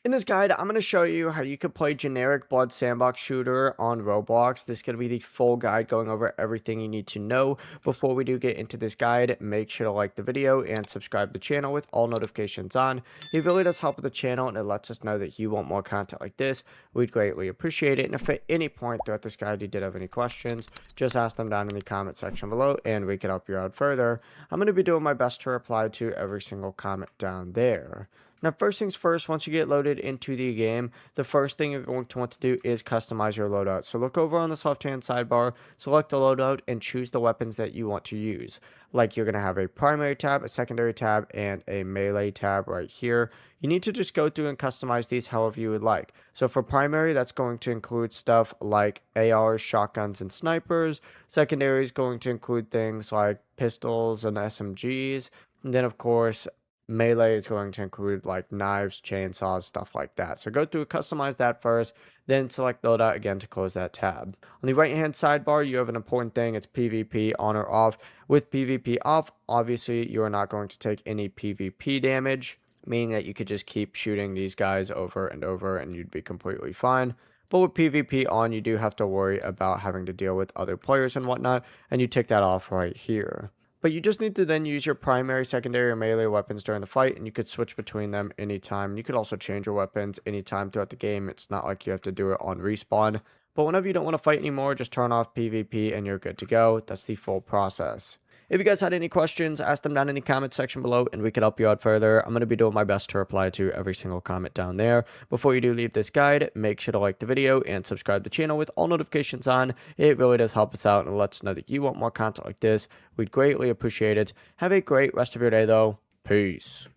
In this guide, I'm going to show you how you could play generic blood sandbox shooter on Roblox. This is going to be the full guide going over everything you need to know. Before we do get into this guide, make sure to like the video and subscribe to the channel with all notifications on. It really does help with the channel and it lets us know that you want more content like this. We'd greatly appreciate it. And if at any point throughout this guide you did have any questions, just ask them down in the comment section below and we can help you out further. I'm going to be doing my best to reply to every single comment down there. Now, first things first, once you get loaded into the game, the first thing you're going to want to do is customize your loadout. So look over on this left-hand sidebar, select the loadout, and choose the weapons that you want to use. Like you're going to have a primary tab, a secondary tab, and a melee tab right here. You need to just go through and customize these however you would like. So for primary, that's going to include stuff like ARs, shotguns, and snipers. Secondary is going to include things like pistols and SMGs. And then, of course, melee is going to include like knives, chainsaws, stuff like that. So go through, customize that first, then select loadout again to close that tab. On the right hand sidebar, you have an important thing. It's PvP on or off. With PvP off, obviously you are not going to take any PvP damage, meaning that you could just keep shooting these guys over and over and you'd be completely fine. But with PvP on, you do have to worry about having to deal with other players and whatnot, and you tick that off right here. But you just need to then use your primary, secondary, or melee weapons during the fight, and you could switch between them anytime. You could also change your weapons anytime throughout the game. It's not like you have to do it on respawn. But whenever you don't want to fight anymore, just turn off PvP and you're good to go. That's the full process. If you guys had any questions, ask them down in the comment section below and we can help you out further. I'm going to be doing my best to reply to every single comment down there. Before you do leave this guide, make sure to like the video and subscribe to the channel with all notifications on. It really does help us out and lets us know that you want more content like this. We'd greatly appreciate it. Have a great rest of your day though. Peace.